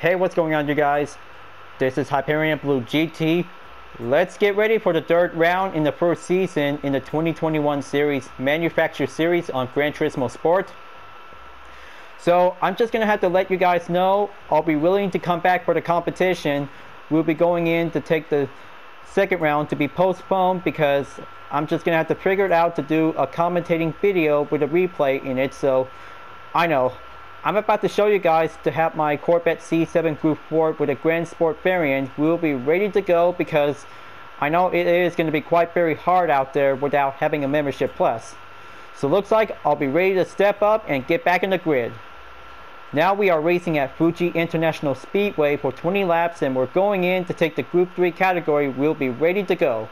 Hey, what's going on, you guys? This is Hyperion-Blue-GT. Let's get ready for the third round in the first season in the 2021 series Manufacturer Series on Gran Turismo Sport. So I'm just gonna have to let you guys know I'll be willing to come back for the competition. We'll be going in to take the second round to be postponed because I'm just gonna have to figure it out to do a commentating video with a replay in it. So I know I'm about to show you guys to have my Corvette C7 Group 4 with a Grand Sport variant. We'll be ready to go because I know it is going to be quite very hard out there without having a membership plus. So looks like I'll be ready to step up and get back in the grid. Now we are racing at Fuji International Speedway for 20 laps and we're going in to take the Group 3 category. We'll be ready to go.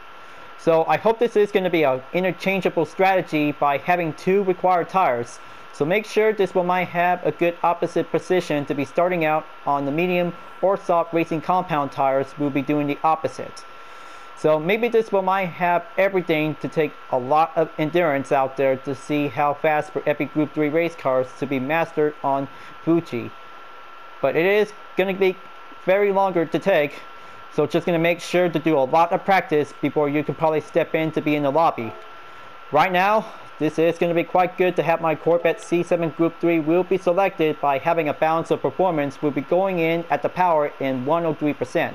So I hope this is going to be an interchangeable strategy by having two required tires. So make sure this one might have a good opposite position to be starting out on the medium or soft racing compound tires. We'll be doing the opposite. So maybe this one might have everything to take a lot of endurance out there to see how fast for epic Group 3 race cars to be mastered on Fuji. But it is going to be very longer to take. So just going to make sure to do a lot of practice before you can probably step in to be in the lobby. Right now, this is going to be quite good to have my Corvette C7 Group 3 will be selected by having a balance of performance. We'll be going in at the power in 103%.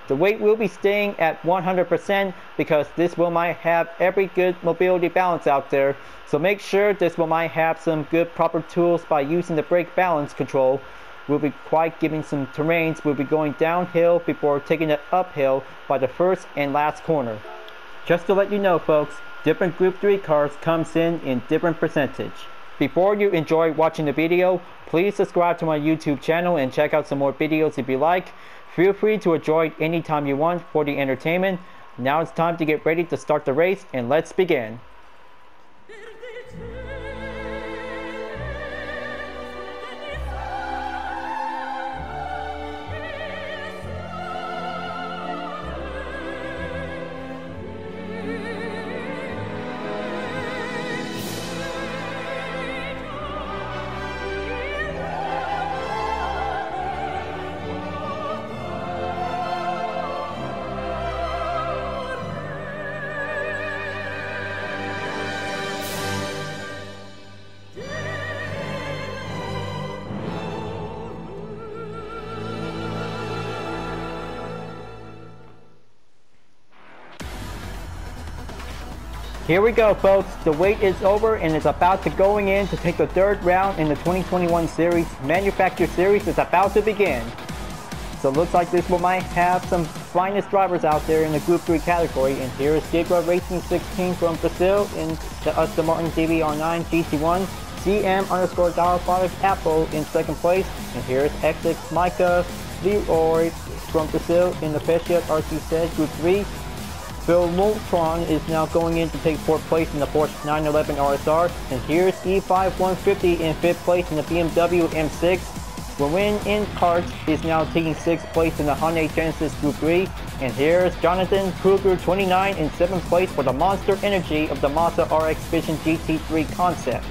The weight will be staying at 100% because this will might have every good mobility balance out there. So make sure this will might have some good proper tools by using the brake balance control. We'll be quite giving some terrains. We'll be going downhill before taking it uphill by the first and last corner. Just to let you know, folks, different Group 3 cars comes in different percentage. Before you enjoy watching the video, please subscribe to my YouTube channel and check out some more videos if you like. Feel free to enjoy it anytime you want for the entertainment. Now it's time to get ready to start the race and let's begin. Here we go, folks. The wait is over and it's about to going in to take the third round in the 2021 series. Manufacturer Series is about to begin. So it looks like this one might have some finest drivers out there in the Group 3 category. And here is Giga Racing 16 from Brazil in the Aston Martin DBR9 GT1. CM_Dialphonic Apple in second place. And here is XX Micah Leroy from Brazil in the Peugeot RC Group 3. Phil Moultron is now going in to take fourth place in the Porsche 911 RSR. And here's E5 150 in fifth place in the BMW M6. Rowan in karts is now taking sixth place in the Hyundai Genesis Group 3. And here's Jonathan Kruger 29 in seventh place for the Monster Energy of the Mazda RX Vision GT3 concept.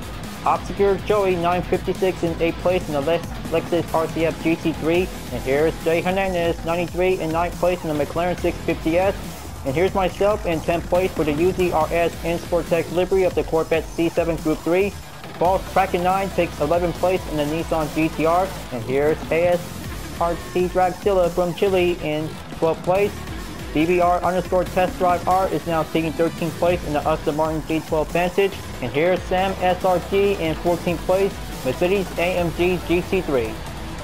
Obscure Joey 956 in eighth place in the Lexus RCF GT3. And here's Jay Hernandez 93 in ninth place in the McLaren 650S. And here's myself in 10th place for the UZRS in Sportec livery of the Corvette C7 Group 3. False Kraken 9 takes 11th place in the Nissan GTR. And here's ASRT Dragzilla from Chile in 12th place. BBR_Test Drive R is now taking 13th place in the Aston Martin G12 Vantage. And here's Sam SRG in 14th place, Mercedes AMG GT3.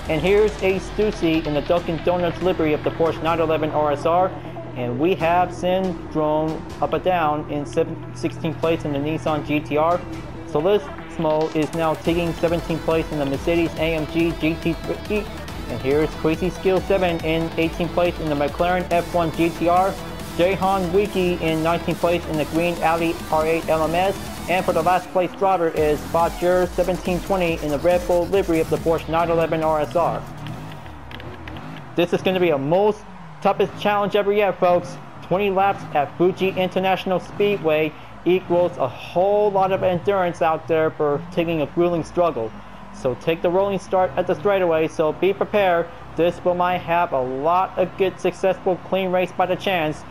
And here's Ace Stussy in the Dunkin' Donuts livery of the Porsche 911 RSR. And we have Syndrome Up and Down in 16th place in the Nissan GTR. Solismo is now taking 17th place in the Mercedes AMG GT3. And here's Crazy Skill 7 in 18th place in the McLaren F1 GTR. Jahan Wiki in 19th place in the Green Audi R8 LMS. And for the last place driver is Botcher 1720 in the Red Bull livery of the Porsche 911 RSR. This is going to be a most toughest challenge ever yet, folks. 20 laps at Fuji International Speedway equals a whole lot of endurance out there for taking a grueling struggle. So take the rolling start at the straightaway, so be prepared this will might have a lot of good successful clean race by the chance.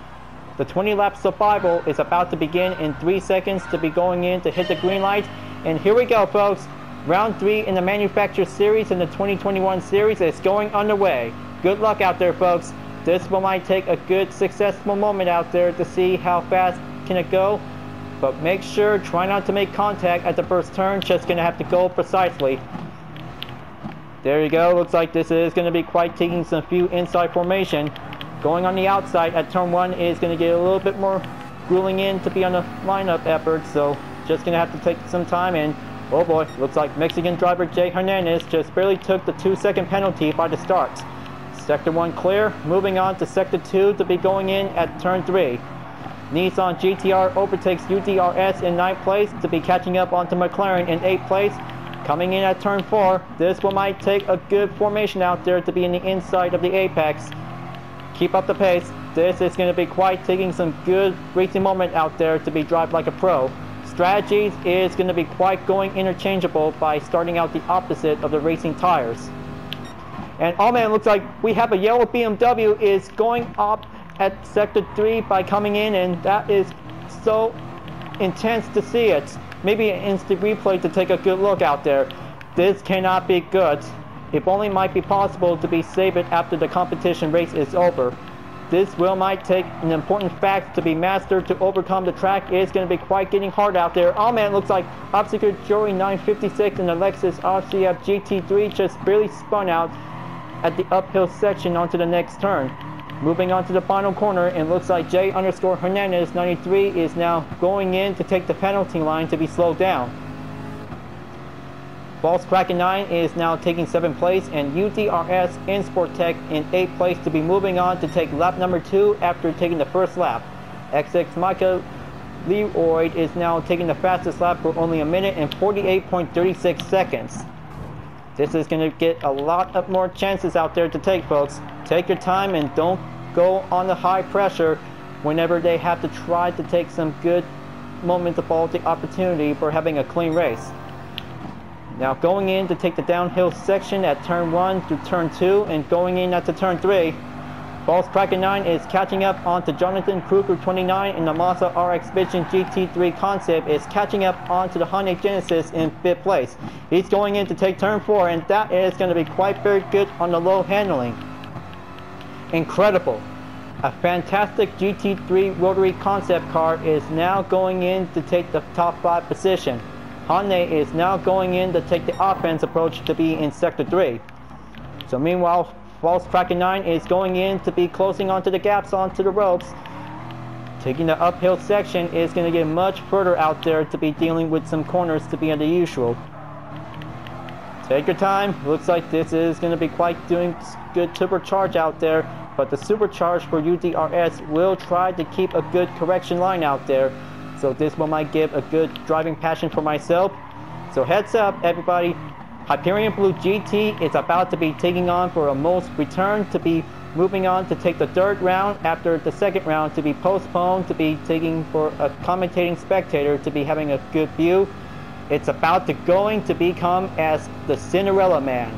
The 20 lap survival is about to begin in 3 seconds to be going in to hit the green light. And here we go, folks. Round 3 in the Manufacturer Series in the 2021 series is going underway. Good luck out there, folks. This will might take a good successful moment out there to see how fast can it go. But make sure, try not to make contact at the first turn. Just going to have to go precisely. There you go. Looks like this is going to be quite taking some few inside formation. Going on the outside at turn 1 is going to get a little bit more grueling in to be on the lineup effort. So just going to have to take some time. And oh boy, looks like Mexican driver Jay Hernandez just barely took the 2-second penalty by the start. Sector 1 clear. Moving on to Sector 2 to be going in at turn 3. Nissan GTR overtakes UDRS in 9th place to be catching up onto McLaren in 8th place. Coming in at turn 4, this one might take a good formation out there to be in the inside of the apex. Keep up the pace. This is going to be quite taking some good racing moment out there to be drive like a pro. Strategies is going to be quite going interchangeable by starting out the opposite of the racing tires. And oh man, looks like we have a yellow BMW is going up at Sector 3 by coming in, and that is so intense to see it. Maybe an instant replay to take a good look out there. This cannot be good. It only might be possible to be saved after the competition race is over. This will might take an important fact to be mastered to overcome. The track is going to be quite getting hard out there. Oh man, looks like Obstacle Joey 956 and the Lexus RCF GT3 just barely spun out at the uphill section onto the next turn. Moving on to the final corner, and looks like J_Hernandez 93 is now going in to take the penalty line to be slowed down. False Kraken 9 is now taking 7th place, and UDRS in Sport Tech in 8th place to be moving on to take lap number 2 after taking the first lap. XX Micah Leroy is now taking the fastest lap for only 1 minute and 48.36 seconds. This is going to get a lot of more chances out there to take, folks. Take your time and don't go on the high pressure whenever they have to try to take some good moment to follow the opportunity for having a clean race. Now going in to take the downhill section at turn 1 to turn 2 and going in at the turn 3. False Kraken 9 is catching up onto Jonathan Kruger 29 in the Mazda RX Vision GT3 concept is catching up onto the Hyundai Genesis in 5th place. He's going in to take turn 4, and that is going to be quite very good on the low handling. Incredible. A fantastic GT3 rotary concept car is now going in to take the top 5 position. Hyundai is now going in to take the offense approach to be in Sector 3. So meanwhile, False Kraken 9 is going in to be closing onto the gaps onto the ropes. Taking the uphill section is going to get much further out there to be dealing with some corners to be the usual. Take your time. Looks like this is going to be quite doing good supercharge out there, but the supercharge for UDRS will try to keep a good correction line out there. So this one might give a good driving passion for myself. So heads up, everybody. Hyperion-Blue-GT is about to be taking on for a most return to be moving on to take the 3rd round after the 2nd round to be postponed to be taking for a commentating spectator to be having a good view. It's about to going to become as the Cinderella Man.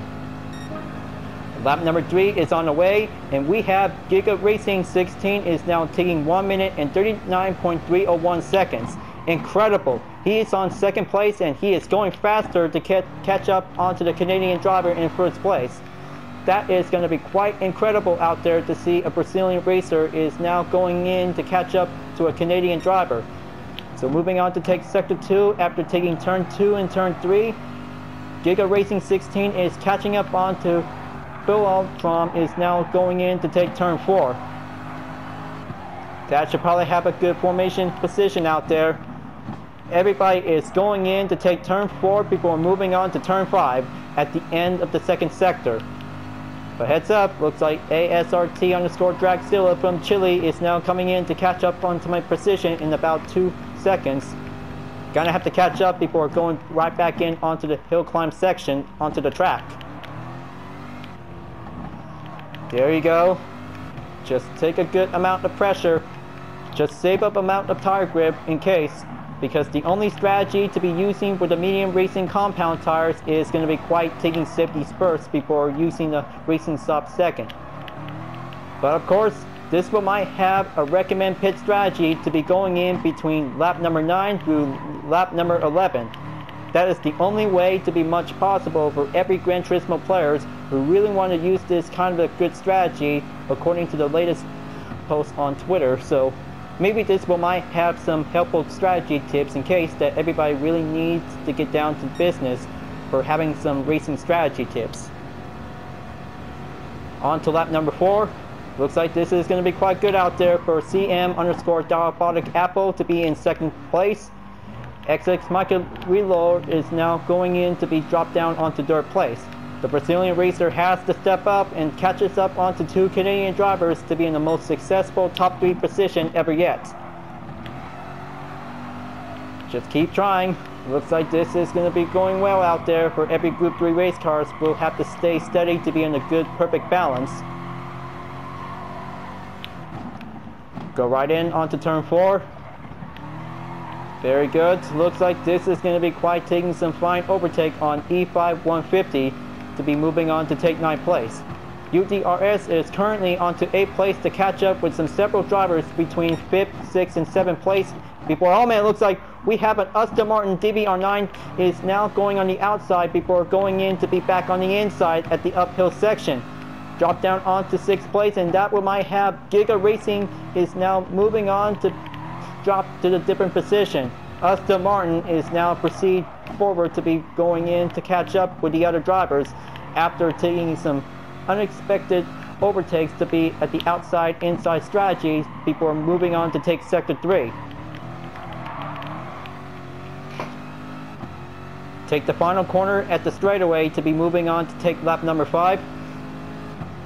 Lap number 3 is on the way, and we have Giga Racing 16 is now taking 1 minute and 39.301 seconds. Incredible. He is on 2nd place, and he is going faster to catch up onto the Canadian driver in 1st place. That is going to be quite incredible out there to see a Brazilian racer is now going in to catch up to a Canadian driver. So moving on to take Sector 2 after taking turn 2 and turn 3. Giga Racing 16 is catching up onto Bill Altrom is now going in to take turn 4. That should probably have a good formation position out there. Everybody is going in to take turn 4 before moving on to turn 5 at the end of the 2nd sector. But heads up, looks like ASRT_Dragzilla from Chile is now coming in to catch up onto my position in about 2 seconds. Gonna have to catch up before going right back in onto the hill climb section onto the track. There you go. Just take a good amount of pressure. Just save up amount of tire grip in case. because the only strategy to be using with the medium racing compound tires is going to be quite taking safety spurts before using the racing soft second. But of course, this one might have a recommend pit strategy to be going in between lap number 9 through lap number 11. That is the only way to be much possible for every Gran Turismo players who really want to use this kind of a good strategy according to the latest post on Twitter. So maybe this one might have some helpful strategy tips in case that everybody really needs to get down to business for having some racing strategy tips. On to lap number 4. Looks like this is going to be quite good out there for CM_Diabotic Apple to be in second place. XX Michael Reload is now going in to be dropped down onto third place. The Brazilian racer has to step up and catches up onto 2 Canadian drivers to be in the most successful top 3 position ever yet. Just keep trying. Looks like this is going to be going well out there for every Group 3 race cars. Will have to stay steady to be in a good, perfect balance. Go right in onto turn 4. Very good. Looks like this is going to be quite taking some fine overtake on E5 150 to be moving on to take 9th place. UDRS is currently onto 8th place to catch up with some several drivers between 5th, 6th, and 7th place. Before, oh man, it looks like we have an Aston Martin DBR9 is now going on the outside before going in to be back on the inside at the uphill section. Drop down onto 6th place, and that one might have Giga Racing is now moving on to drop to the different position. Aston Martin is now proceed forward to be going in to catch up with the other drivers after taking some unexpected overtakes to be at the outside-inside strategy before moving on to take sector 3. Take the final corner at the straightaway to be moving on to take lap number 5.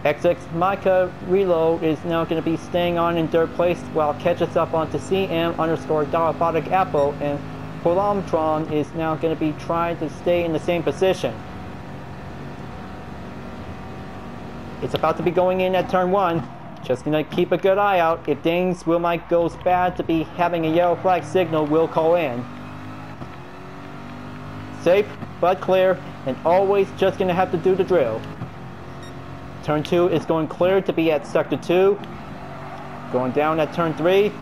XX Micah Reload is now going to be staying on in third place while catches up onto CM_Diabotic Apple, and Polamtron is now going to be trying to stay in the same position. It's about to be going in at turn 1. Just going to keep a good eye out. If things might goes bad to be having a yellow flag signal, we'll call in. Safe but clear, and always just going to have to do the drill. Turn 2 is going clear to be at sector 2. Going down at turn 3.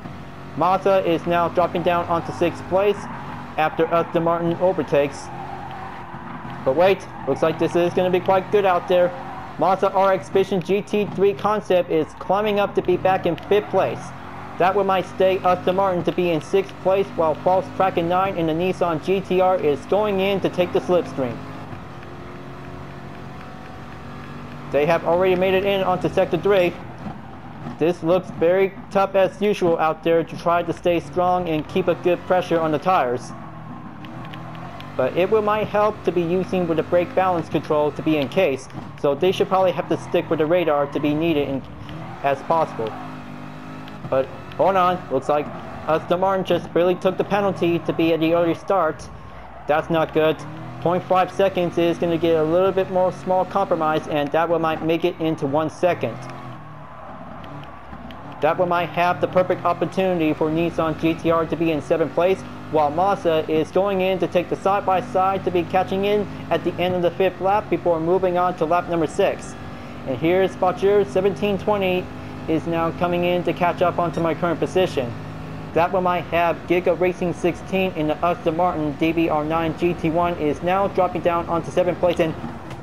Mazda is now dropping down onto 6th place after Aston Martin overtakes. But wait, looks like this is going to be quite good out there. Mazda RX Vision GT3 concept is climbing up to be back in 5th place. That one might stay Aston Martin to be in 6th place, while False Tracking 9 in the Nissan GTR is going in to take the slipstream. They have already made it in onto sector 3. This looks very tough as usual out there to try to stay strong and keep a good pressure on the tires. But it might help to be using with the brake balance control to be in case, so they should probably have to stick with the radar to be needed as possible. But hold on, looks like Aston Martin just barely took the penalty to be at the early start. That's not good. 0.5 seconds is going to get a little bit more small compromise, and that one might make it into 1 second. That one might have the perfect opportunity for Nissan GTR to be in 7th place, while Mazda is going in to take the side-by-side to be catching in at the end of the 5th lap before moving on to lap number 6. And here's Bachir 1720 is now coming in to catch up onto my current position. That one might have Giga Racing 16 in the Aston Martin DBR9 GT1 is now dropping down onto 7th place, and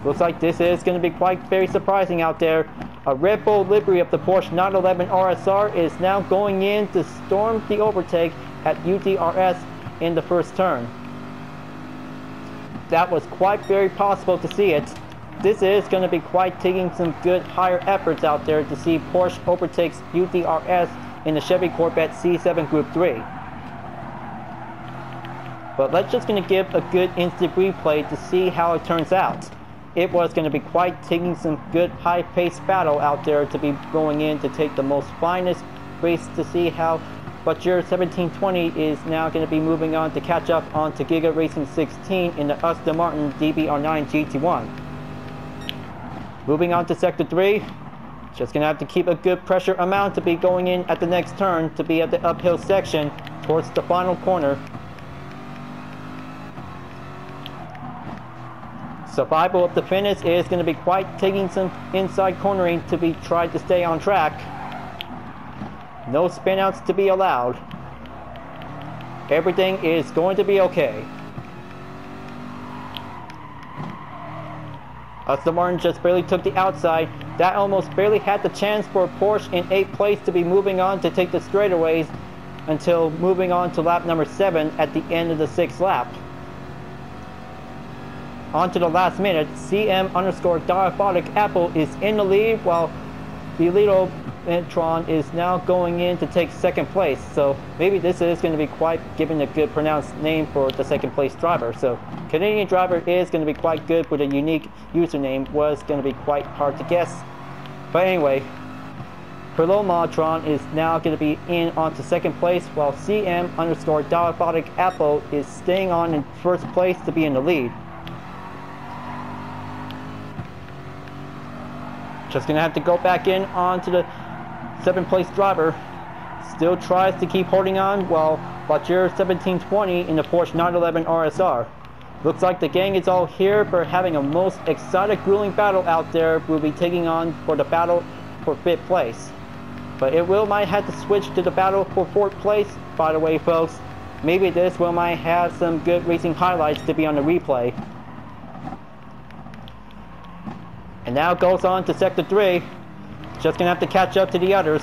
looks like this is going to be quite very surprising out there. A Red Bull livery of the Porsche 911 RSR is now going in to storm the overtake at UDRS in the first turn. That was quite very possible to see it. This is going to be quite taking some good higher efforts out there to see Porsche overtakes UDRS in the Chevy Corvette C7 Group 3. But let's just going to give a good instant replay to see how it turns out. It was going to be quite taking some good high-paced battle out there to be going in to take the most finest race to see how Bachir 1720 is now going to be moving on to catch up onto Giga Racing 16 in the Aston Martin DBR9 GT1. Moving on to sector 3. Just going to have to keep a good pressure amount to be going in at the next turn to be at the uphill section towards the final corner. Survival of the fittest is going to be quite taking some inside cornering to be tried to stay on track. No spinouts to be allowed. Everything is going to be okay. Aston Martin just barely took the outside. That almost barely had the chance for Porsche in 8th place to be moving on to take the straightaways until moving on to lap number 7 at the end of the 6th lap. On to the last minute, CM_Diaphonic Apple is in the lead while Belito Tron is now going in to take 2nd place. So maybe this is going to be quite given a good pronounced name for the 2nd place driver. So Canadian driver is going to be quite good with a unique username. Was going to be quite hard to guess. But anyway, Tron is now going to be in onto 2nd place while CM_Diaphonic Apple is staying on in 1st place to be in the lead. Just going to have to go back in onto the 7th place driver. Still tries to keep holding on while Bachir 1720 in the Porsche 911 RSR. Looks like the gang is all here for having a most exciting grueling battle out there. We'll be taking on for the battle for 5th place. But it might have to switch to the battle for 4th place, by the way, folks. Maybe this might have some good racing highlights to be on the replay. And now goes on to Sector 3. Just gonna have to catch up to the others.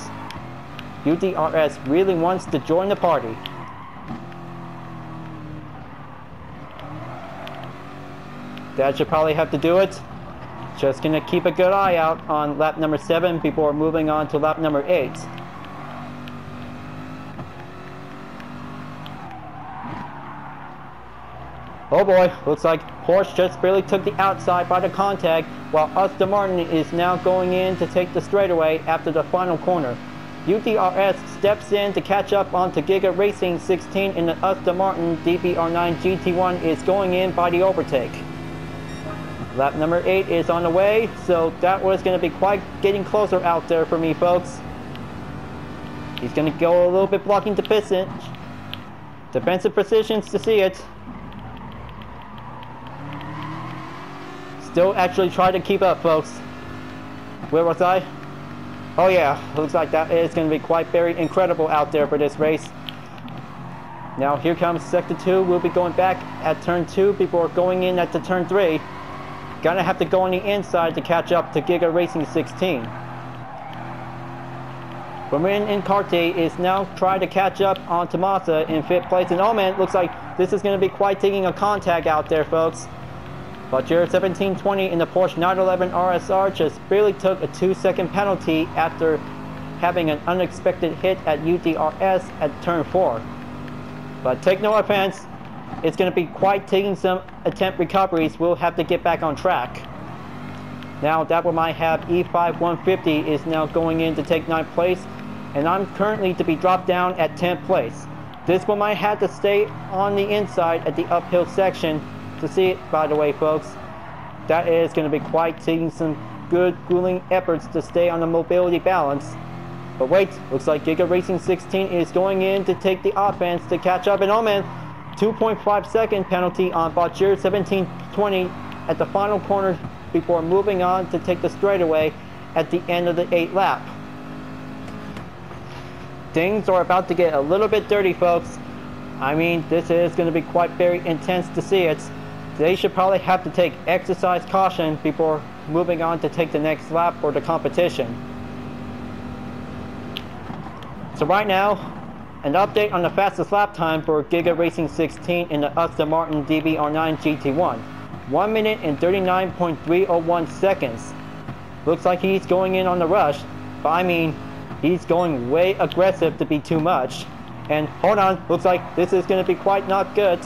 UDRS really wants to join the party. That should probably have to do it. Just gonna keep a good eye out on lap number 7 before moving on to lap number 8. Oh boy, looks like Porsche just barely took the outside by the contact, while Aston Martin is now going in to take the straightaway after the final corner. UDRS steps in to catch up onto Giga Racing 16 in the Aston Martin DBR9 GT1 is going in by the overtake. Lap number 8 is on the way, so that was going to be quite getting closer out there for me, folks. He's going to go a little bit blocking the piston. Defensive positions to see it. Still actually try to keep up, folks. Where was I? Oh yeah, looks like that is going to be quite very incredible out there for this race. Now here comes Sector 2. We'll be going back at Turn 2 before going in at the Turn 3. Gonna have to go on the inside to catch up to Giga Racing 16. Romain Incarte is now trying to catch up on Tomasa in 5th place. And oh man, looks like this is going to be quite taking a contact out there, folks. Bachir 1720 in the Porsche 911 RSR just barely took a 2-second penalty after having an unexpected hit at UDRS at Turn 4. But take no offense, it's going to be quite taking some attempt recoveries. We'll have to get back on track. Now that one might have E5 150 is now going in to take 9th place, and I'm currently to be dropped down at 10th place. This one might have to stay on the inside at the uphill section to see it, by the way, folks. That is going to be quite taking some good grueling efforts to stay on the mobility balance. But wait, looks like Giga Racing 16 is going in to take the offense to catch up. And oh man, 2.5 second penalty on Bachir 1720 at the final corner before moving on to take the straightaway at the end of the 8th lap. Things are about to get a little bit dirty, folks. I mean, this is going to be quite very intense to see it. They should probably have to take exercise caution before moving on to take the next lap for the competition. So right now, an update on the fastest lap time for Giga Racing 16 in the Aston Martin DBR9 GT1. 1 minute and 39.301 seconds. Looks like he's going in on the rush, but I mean, he's going way aggressive to be too much. And hold on, looks like this is going to be quite not good.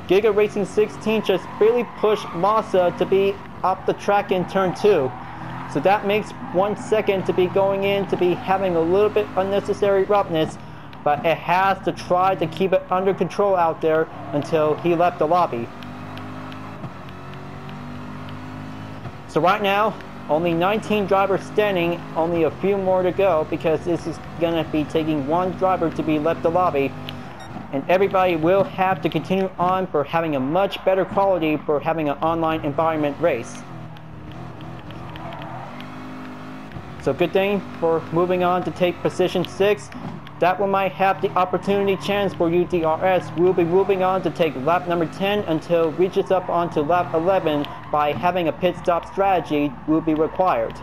Giga Racing 16 just barely pushed Massa to be off the track in Turn 2. So that makes 1 second to be going in to be having a little bit unnecessary roughness, but it has to try to keep it under control out there until he left the lobby. So right now, only 19 drivers standing, only a few more to go because this is going to be taking one driver to be left the lobby. and everybody will have to continue on for having a much better quality for having an online environment race. So good thing for moving on to take position 6. That one might have the opportunity chance for UDRS. We'll be moving on to take lap number 10 until it reaches up onto lap 11 by having a pit stop strategy will be required.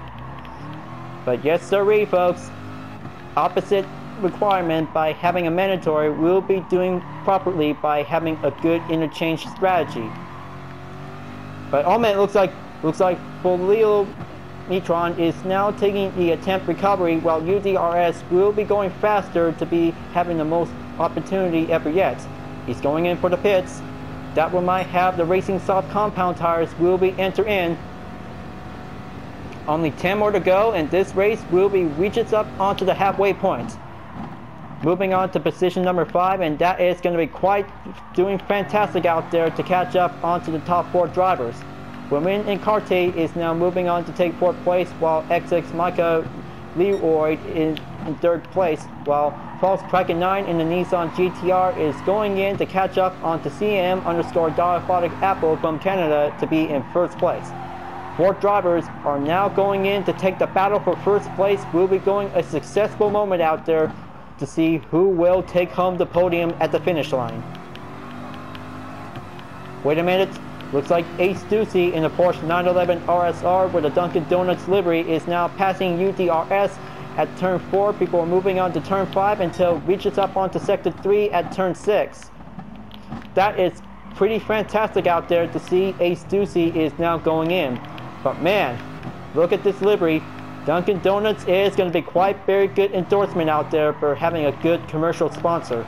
But yes sirree folks, opposite requirement by having a mandatory will be doing properly by having a good interchange strategy. But oh man, looks like Folio Metron is now taking the attempt recovery while UDRS will be going faster to be having the most opportunity ever yet. He's going in for the pits. That one might have the racing soft compound tires will be enter in. Only 10 more to go and this race will be reaches up onto the halfway point. Moving on to position number 5, and that is going to be quite doing fantastic out there to catch up onto the top 4 drivers. Women in Carte is now moving on to take 4th place, while XX Micah Leroy is in 3rd place, while False Kraken 9 in the Nissan GTR is going in to catch up onto CM_Diaphotic Apple from Canada to be in 1st place. 4 drivers are now going in to take the battle for 1st place. We'll be going a successful moment out there to see who will take home the podium at the finish line. Wait a minute. Looks like Ace Ducey in the Porsche 911 RSR with a Dunkin' Donuts livery is now passing UDRS at turn 4 before moving on to turn 5 until it reaches up onto sector 3 at turn 6. That is pretty fantastic out there to see Ace Ducey is now going in. But man, look at this livery. Dunkin' Donuts is going to be quite very good endorsement out there for having a good commercial sponsor.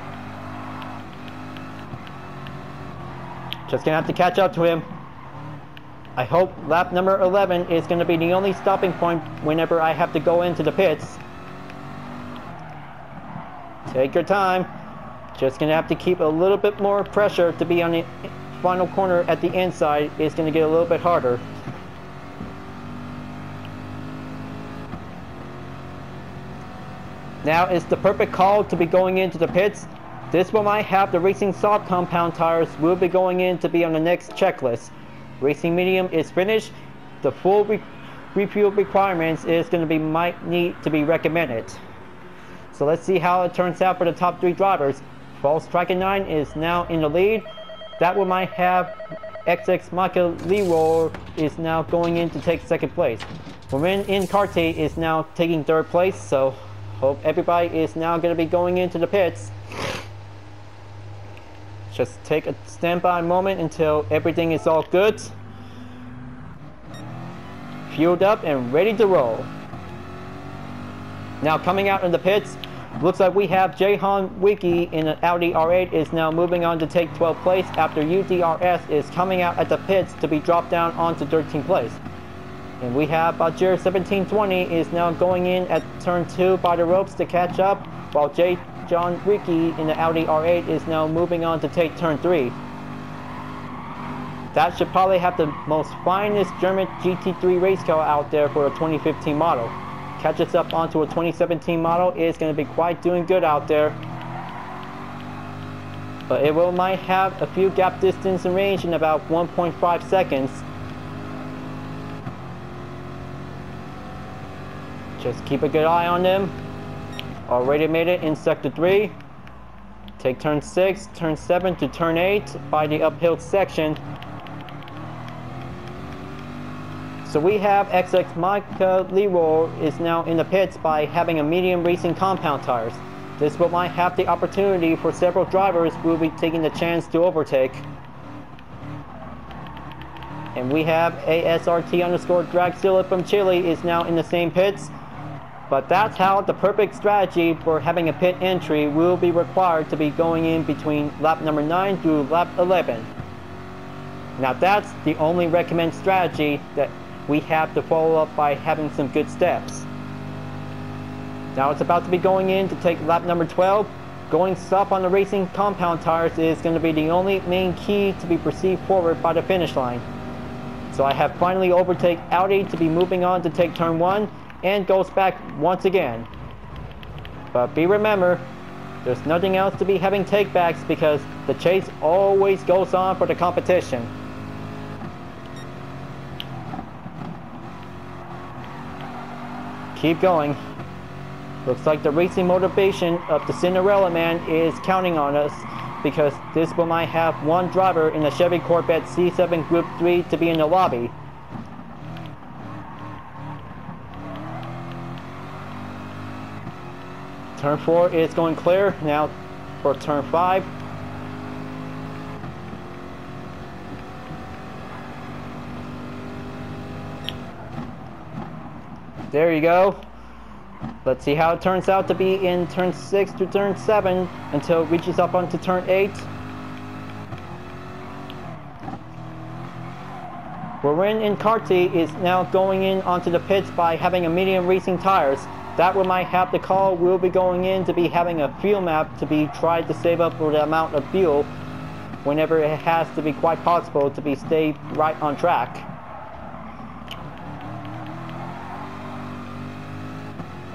Just gonna have to catch up to him. I hope lap number 11 is gonna be the only stopping point whenever I have to go into the pits. Take your time. Just gonna have to keep a little bit more pressure to be on the final corner at the inside. It's gonna get a little bit harder. Now is the perfect call to be going into the pits. This one might have the Racing Soft compound tires will be going in to be on the next checklist. Racing Medium is finished. The full refuel requirements is going to be might need to be recommended. So let's see how it turns out for the top 3 drivers. False Kraken 9 is now in the lead. That one might have XX Michael Leroy is now going in to take 2nd place. Women in Carte is now taking 3rd place, so hope everybody is now going to be going into the pits. Just take a standby moment until everything is all good. Fueled up and ready to roll. Now coming out in the pits, looks like we have Jahan Wiki in an Audi R8 is now moving on to take 12th place after UDRS is coming out at the pits to be dropped down onto 13th place. And we have Bajir 1720 is now going in at turn 2 by the ropes to catch up, while John Ricky in the Audi R8 is now moving on to take turn 3. That should probably have the most finest German GT3 race car out there for a 2015 model. Catches up onto a 2017 model is going to be quite doing good out there. But it will might have a few gap distance and range in about 1.5 seconds. Just keep a good eye on them. Already made it in sector 3. Take turn 6, turn 7 to turn 8 by the uphill section. So we have XX Micah Leroy is now in the pits by having a medium racing compound tires. This will might have the opportunity for several drivers who will be taking the chance to overtake. And we have ASRT_Dragzilla from Chile is now in the same pits. But that's how the perfect strategy for having a pit entry will be required to be going in between lap number 9 through lap 11. Now that's the only recommended strategy that we have to follow up by having some good steps. Now it's about to be going in to take lap number 12. Going soft on the racing compound tires is going to be the only main key to be perceived forward by the finish line. So I have finally overtaken Audi to be moving on to take turn 1. And goes back once again. But be remember, There's nothing else to be having takebacks because the chase always goes on for the competition. Keep going. Looks like the racing motivation of the Cinderella Man is counting on us because this one might have one driver in the Chevy Corvette C7 Group 3 to be in the lobby. Turn 4 is going clear. Now for turn 5. There you go. Let's see how it turns out to be in turn 6 to turn 7 until it reaches up onto turn 8. Gran in Karty is now going in onto the pits by having a medium racing tires. That one might have the call. We'll be going in to be having a fuel map to be tried to save up for the amount of fuel whenever it has to be quite possible to be stay right on track.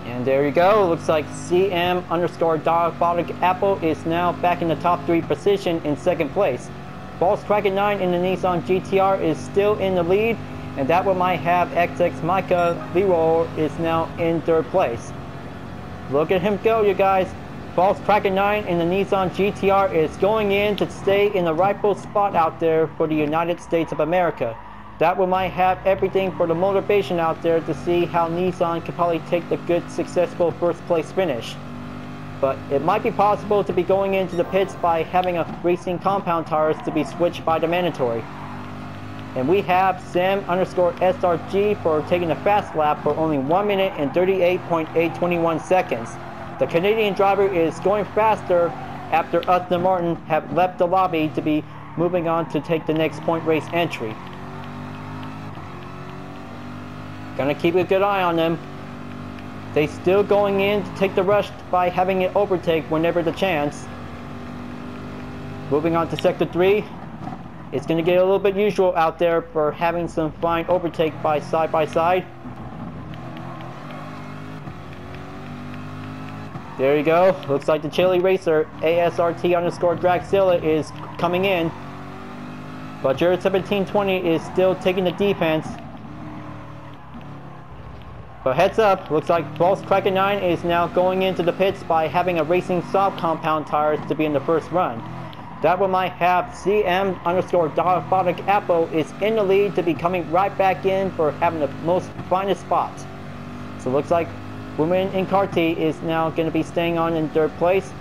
And there you go. Looks like CM_Diabolic Apple is now back in the top 3 position in 2nd place. False Kraken 9 in the Nissan GTR is still in the lead, and that one might have XX Micah Leroy is now in 3rd place. Look at him go, you guys. False Kraken 9 in the Nissan GTR is going in to stay in the rightful spot out there for the United States of America. That one might have everything for the motivation out there to see how Nissan could probably take the good, successful 1st place finish. But it might be possible to be going into the pits by having a racing compound tires to be switched by the mandatory. And we have Sam_SRG for taking a fast lap for only 1 minute and 38.821 seconds. The Canadian driver is going faster after Aston Martin have left the lobby to be moving on to take the next point race entry. Gonna keep a good eye on them. They still going in to take the rush by having it overtake whenever the chance. Moving on to sector 3. It's gonna get a little bit usual out there for having some fine overtake by side. There you go. Looks like the Chile racer ASRT_Dragzilla is coming in. But Jared 1720 is still taking the defense. But heads up, looks like False Kraken 9 is now going into the pits by having a racing soft compound tires to be in the 1st run. That one might have CM_Diabolic Apple is in the lead to be coming right back in for having the most finest spot. So looks like Women in Karty is now going to be staying on in 3rd place,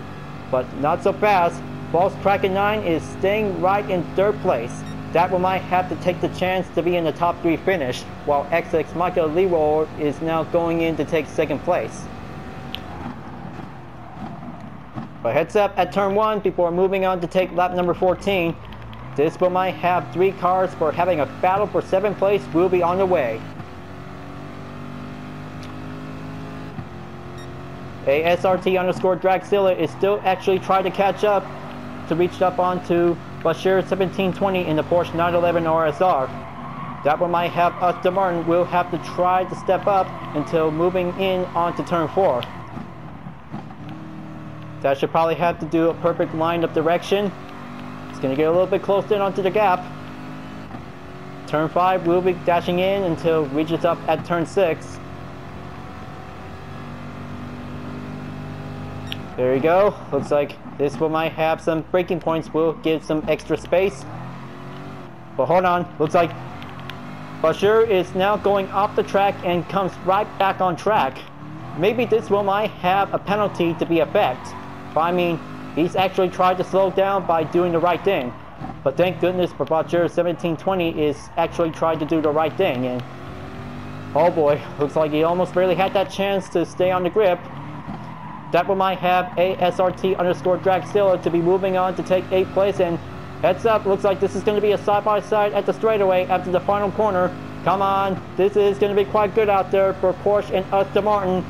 but not so fast. False Kraken 9 is staying right in 3rd place. That one might have to take the chance to be in the top 3 finish, while XX Micah Leroy is now going in to take 2nd place. But heads up at turn 1 before moving on to take lap number 14. This one might have 3 cars for having a battle for 7th place will be on the way. ASRT_Dragzilla is still actually trying to catch up to reach up onto Bashir 1720 in the Porsche 911 RSR. That one might have Aston Martin will have to try to step up until moving in onto turn 4. That should probably have to do a perfect line of direction. It's going to get a little bit close in onto the gap. Turn 5 will be dashing in until it reaches up at turn 6. There you go. Looks like this one might have some braking points. Will give some extra space. But hold on. Looks like Bashir is now going off the track and comes right back on track. Maybe this one might have a penalty to be effect. But I mean, he's actually tried to slow down by doing the right thing. But thank goodness for Bashir 1720 is actually tried to do the right thing. And oh boy, looks like he almost barely had that chance to stay on the grip. That one might have ASRT_Dragzilla to be moving on to take 8th place, and heads up, looks like this is going to be a side-by-side at the straightaway after the final corner. Come on, this is going to be quite good out there for Porsche and Aston Martin.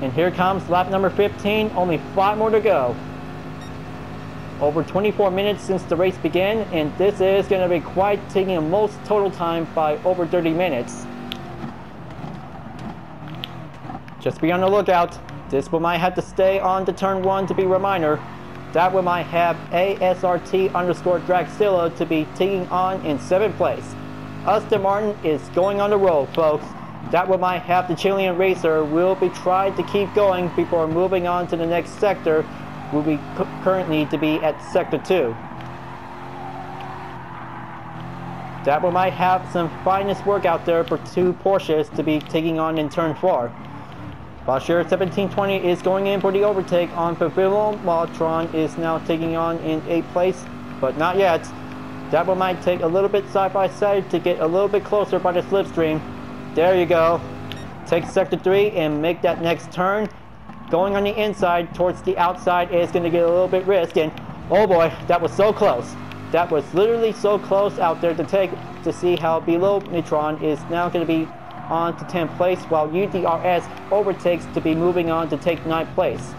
And here comes lap number 15, only 5 more to go. Over 24 minutes since the race began, and this is going to be quite taking the most total time by over 30 minutes. Just be on the lookout. This one might have to stay on to turn 1 to be a reminder. That one might have ASRT_Dragzilla to be taking on in 7th place. Aston Martin is going on the roll, folks. That one might have the Chilean racer will be trying to keep going before moving on to the next sector. Will be currently to be at sector 2. That one might have some finest work out there for 2 Porsches to be taking on in turn 4. Bashir 1720 is going in for the overtake on Pavilion, while Tron is now taking on in 8th place, but not yet. That one might take a little bit side by side to get a little bit closer by the slipstream. There you go. Take sector 3 and make that next turn. Going on the inside towards the outside is going to get a little bit risky. And oh boy, that was so close. That was literally so close out there to see how below Tron is now going to be on to 10th place, while UDRS overtakes to be moving on to take 9th place.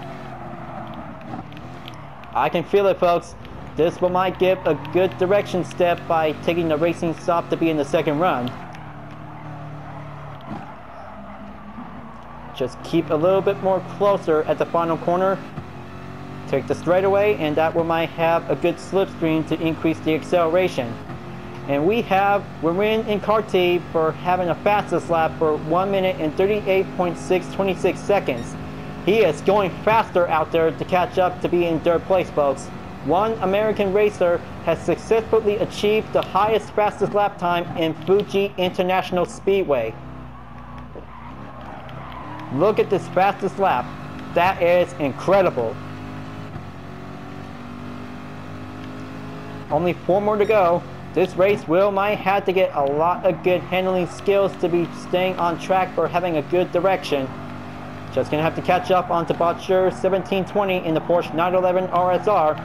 I can feel it, folks. This one might give a good direction step by taking the racing stop to be in the second run. Just keep a little bit more closer at the final corner. Take the straightaway, and that one might have a good slipstream to increase the acceleration. And we have Gran in Carti for having the fastest lap for 1 minute and 38.626 seconds. He is going faster out there to catch up to be in 3rd place, folks. One American racer has successfully achieved the highest fastest lap time in Fuji International Speedway. Look at this fastest lap. That is incredible. Only 4 more to go. This race might have to get a lot of good handling skills to be staying on track for having a good direction. Just gonna have to catch up onto Botcher 1720 in the Porsche 911 RSR.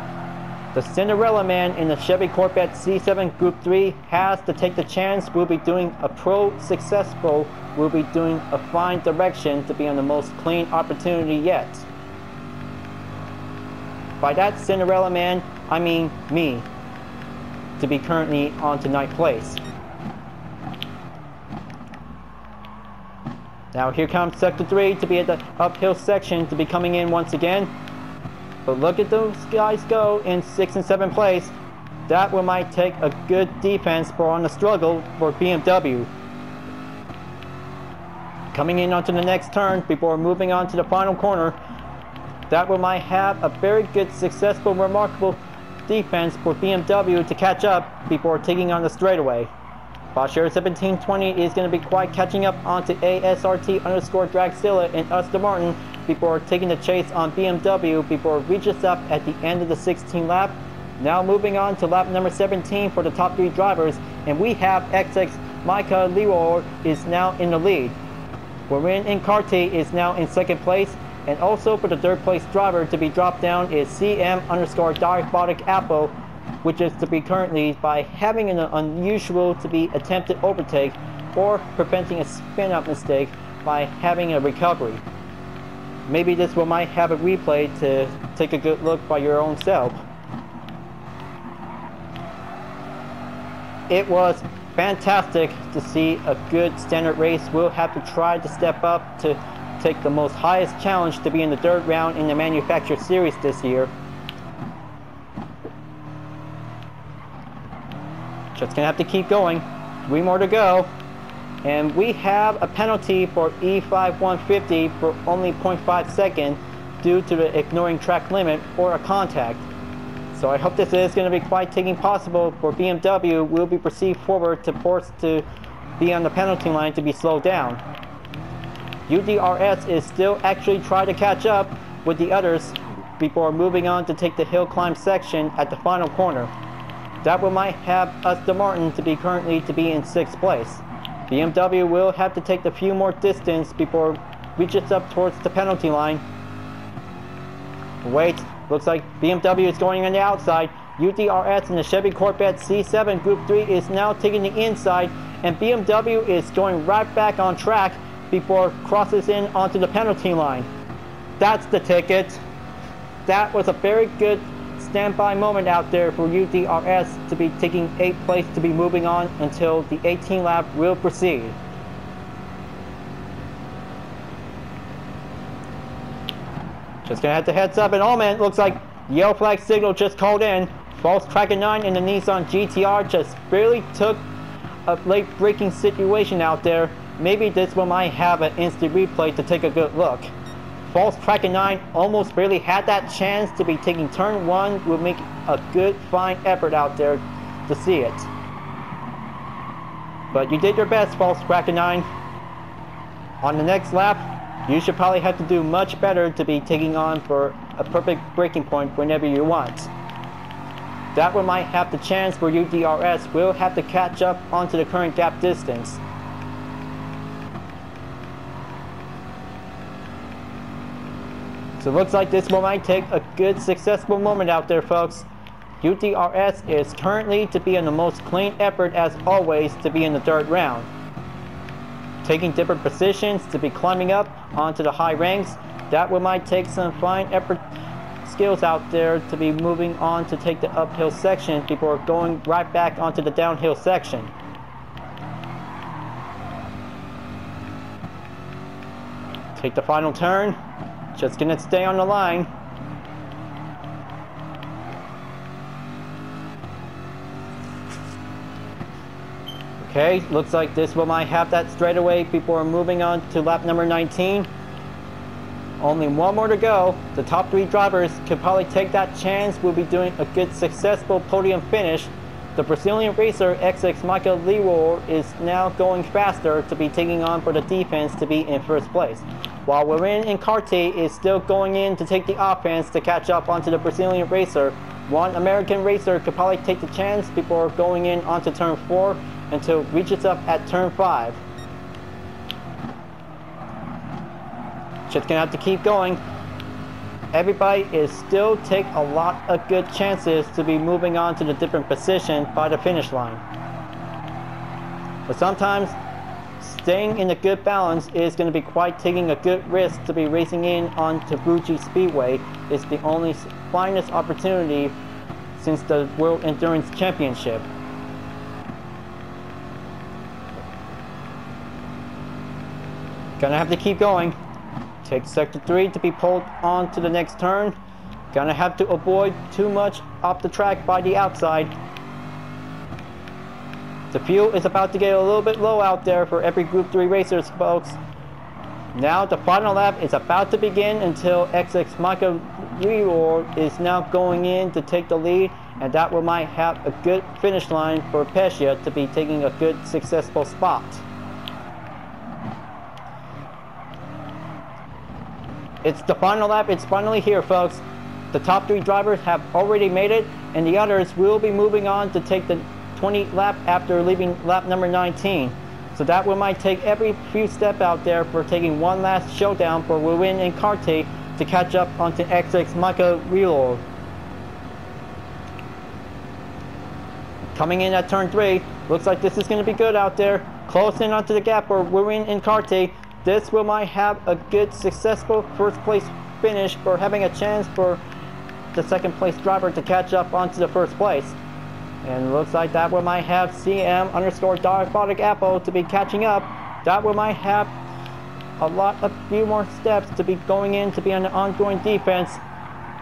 The Cinderella man in the Chevy Corvette C7 Group 3 has to take the chance. Will be doing a pro successful, will be doing a fine direction to be on the most clean opportunity yet. By that Cinderella man, I mean me, to be currently on to 9th place. Now here comes sector 3 to be at the uphill section to be coming in once again. But look at those guys go in 6th and 7th place. That one might take a good defense for on the struggle for BMW. Coming in onto the next turn before moving on to the final corner. That one might have a very good, successful, remarkable defense for BMW to catch up before taking on the straightaway. Bashir 1720 is going to be quite catching up onto ASRT_Dragzilla and Aston Martin before taking the chase on BMW before it reaches up at the end of the 16th lap. Now moving on to lap number 17 for the top 3 drivers, and we have XX Micah Leroy is now in the lead. Gran in Carti is now in 2nd place. And also for the 3rd place driver to be dropped down is CM_Diabotic Apple, which is to be currently by having an unusual to be attempted overtake or preventing a spin out mistake by having a recovery. Maybe this one might have a replay to take a good look by your own self. It was fantastic to see a good standard race. We'll have to try to step up to take the most highest challenge to be in the 3rd round in the Manufacturer Series this year. Just gonna have to keep going. 3 more to go. And we have a penalty for E5150 for only 0.5 seconds due to the ignoring track limit or a contact. So I hope this is going to be quite taking possible for BMW. Will be proceed forward to force to be on the penalty line to be slowed down. UDRS is still actually trying to catch up with the others before moving on to take the hill climb section at the final corner. That one might have Aston Martin to be currently to be in 6th place. BMW will have to take a few more distance before reaches up towards the penalty line. Wait, looks like BMW is going on the outside. UDRS in the Chevy Corvette C7 Group 3 is now taking the inside, and BMW is going right back on track before crosses in onto the penalty line. That's the ticket. That was a very good standby moment out there for UDRS to be taking 8th place to be moving on until the 18th lap will proceed. Just gonna have to heads up, and oh man, looks like yellow flag signal just called in. False Tracker 9 in the Nissan GTR just barely took a late braking situation out there. Maybe this one might have an instant replay to take a good look. False Tracker 9 almost barely had that chance to be taking turn 1. Will make a good fine effort out there to see it. But you did your best, False Tracker 9. On the next lap, you should probably have to do much better to be taking on for a perfect braking point whenever you want. That one might have the chance where UDRS will have to catch up onto the current gap distance. So it looks like this one might take a good successful moment out there, folks. UDRS is currently to be in the most clean effort as always to be in the third round. Taking different positions to be climbing up onto the high ranks. That one might take some fine effort skills out there to be moving on to take the uphill section before going right back onto the downhill section. Take the final turn. Just gonna stay on the line. Okay, looks like this one might have that straightaway before moving on to lap number 19. Only one more to go. The top 3 drivers could probably take that chance. We'll be doing a good successful podium finish. The Brazilian racer XX Michael Leroy is now going faster to be taking on for the defense to be in first place. While Gran and Karte is still going in to take the offense to catch up onto the Brazilian racer. One American racer could probably take the chance before going in onto turn 4 until it reaches up at turn 5. Just gonna have to keep going. Everybody is still take a lot of good chances to be moving on to the different position by the finish line. But sometimes staying in a good balance is going to be quite taking a good risk to be racing in onto Fuji Speedway. It's the only finest opportunity since the World Endurance Championship. Gonna have to keep going. Take sector 3 to be pulled on to the next turn. Gonna have to avoid too much off the track by the outside. The fuel is about to get a little bit low out there for every Group 3 racers, folks. Now the final lap is about to begin until XX Michael Leroy is now going in to take the lead, and that will might have a good finish line for Pescia to be taking a good successful spot. It's the final lap. It's finally here, folks. The top 3 drivers have already made it, and the others will be moving on to take the 20 lap after leaving lap number 19. So that one might take every few steps out there for taking one last showdown for Gran and Karte to catch up onto XX Michael Leroy. Coming in at turn 3, looks like this is going to be good out there. Close in onto the gap for Gran and Karte. This will might have a good successful first place finish for having a chance for the second place driver to catch up onto the first place. And it looks like that one might have CM_Diaphonic Apple to be catching up. That one might have a few more steps to be going in to be on the ongoing defense.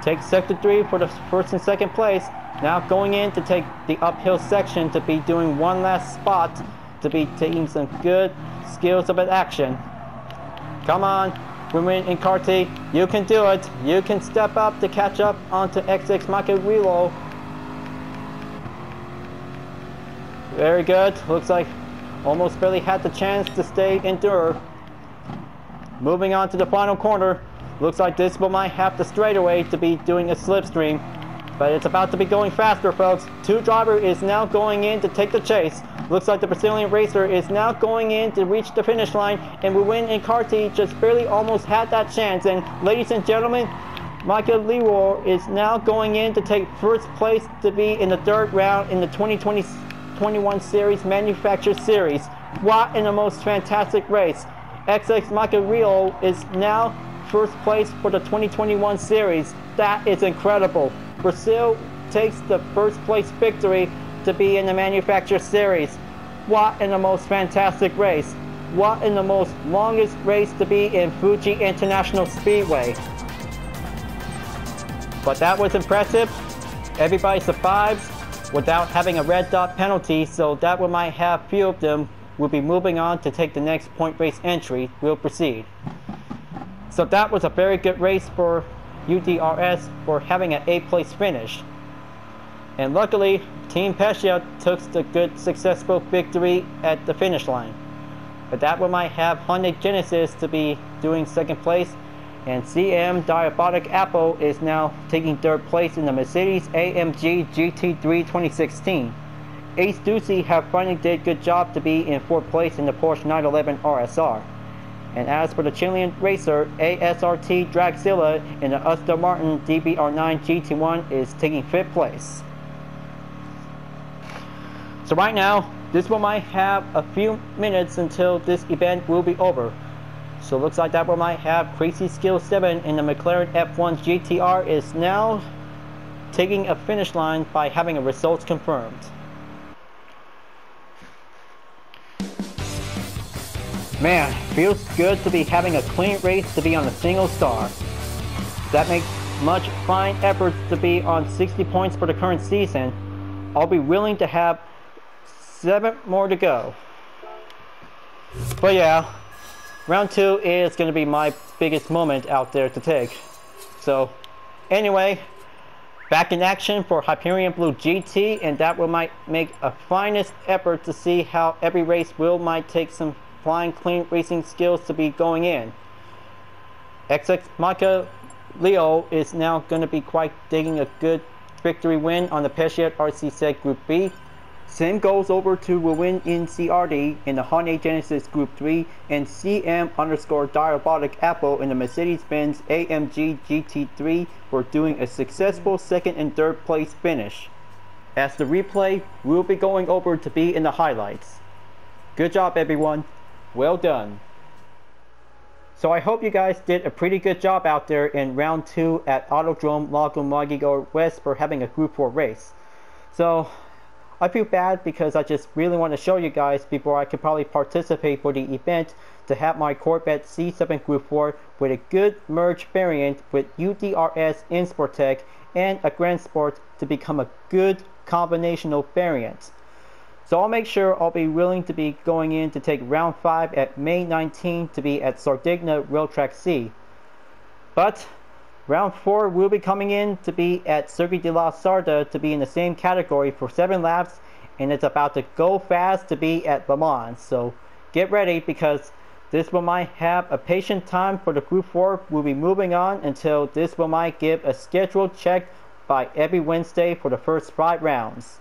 Take sector 3 for the first and second place. Now going in to take the uphill section to be doing one last spot to be taking some good skills of action. Come on, Gran and Karte, you can do it. You can step up to catch up onto XX Michael Leroy. Very good. Looks like almost barely had the chance to stay endure. Moving on to the final corner. Looks like this one might have the straightaway to be doing a slipstream. But it's about to be going faster, folks. 2 driver is now going in to take the chase. Looks like the Brazilian racer is now going in to reach the finish line, and Gran and Karte just barely almost had that chance. And ladies and gentlemen, Michael Leroy is now going in to take first place to be in the third round in the 2021 Series Manufacturer Series. What in the most fantastic race. XX Michael Leroy is now first place for the 2021 Series. That is incredible. Brazil takes the first place victory to be in the Manufacturer Series. What in the most fantastic race. What in the most longest race to be in Fuji International Speedway. But that was impressive. Everybody survives without having a red dot penalty, so that we might have few of them will be moving on to take the next point race entry. We'll proceed. So that was a very good race for UDRS for having an 8th place finish. And luckily, Team Pescia took the good successful victory at the finish line. But that one might have Hyundai Genesis to be doing 2nd place, and CM Diabotic Apple is now taking 3rd place in the Mercedes AMG GT3 2016. Ace Ducey have finally did good job to be in 4th place in the Porsche 911 RSR. And as for the Chilean racer, ASRT Dragzilla in the Aston Martin DBR9 GT1 is taking 5th place. So right now, this one might have a few minutes until this event will be over. So looks like that one might have Crazy Skill 7 in the McLaren F1 GTR is now taking a finish line by having a results confirmed. Man, feels good to be having a clean race to be on a single star. That makes much fine efforts to be on 60 points for the current season. I'll be willing to have 7 more to go. But yeah, round 2 is going to be my biggest moment out there to take. So anyway, back in action for Hyperion-Blue-GT, and that will might make a finest effort to see how every race will might take some flying clean racing skills to be going in. XX Micah Leo is now going to be quite digging a good victory win on the Pescia RC Set Group B. Same goes over to will win in CRD in the Hyundai Genesis Group 3, and CM_Diabotic Apple in the Mercedes-Benz AMG GT3 for doing a successful 2nd and 3rd place finish. As the replay will be going over to be in the highlights. Good job everyone, well done. So I hope you guys did a pretty good job out there in round 2 at Autodrome Lago Maggiore West for having a Group 4 race. So I feel bad because I just really want to show you guys before I can probably participate for the event to have my Corvette C7 Group 4 with a good merge variant with UDRS in Sportec and a Gran Sport to become a good combinational variant. So I'll make sure I'll be willing to be going in to take round 5 at May 19 to be at Sardinia Rail Track C. But round 4 will be coming in to be at Circuit de la Sarda to be in the same category for 7 laps, and it's about to go fast to be at Le Mans. So get ready because this one might have a patient time for the Group 4. We'll be moving on until this one might give a scheduled check by every Wednesday for the first 5 rounds.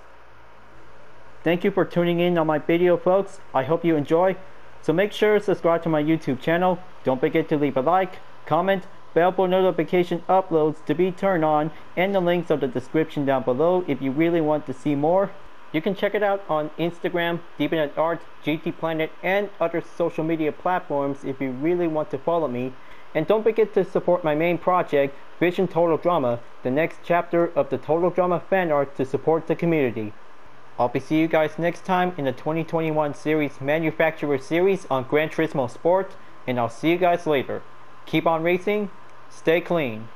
Thank you for tuning in on my video folks. I hope you enjoy. So make sure to subscribe to my YouTube channel. Don't forget to leave a like, comment, bell for notification uploads to be turned on, and the links are in the description down below if you really want to see more. You can check it out on Instagram, Deepnet Art, GT Planet, and other social media platforms if you really want to follow me. And don't forget to support my main project, Vision Total Drama, the next chapter of the Total Drama fan art to support the community. I'll be seeing you guys next time in the 2021 Series Manufacturer Series on Gran Turismo Sport, and I'll see you guys later. Keep on racing, stay clean.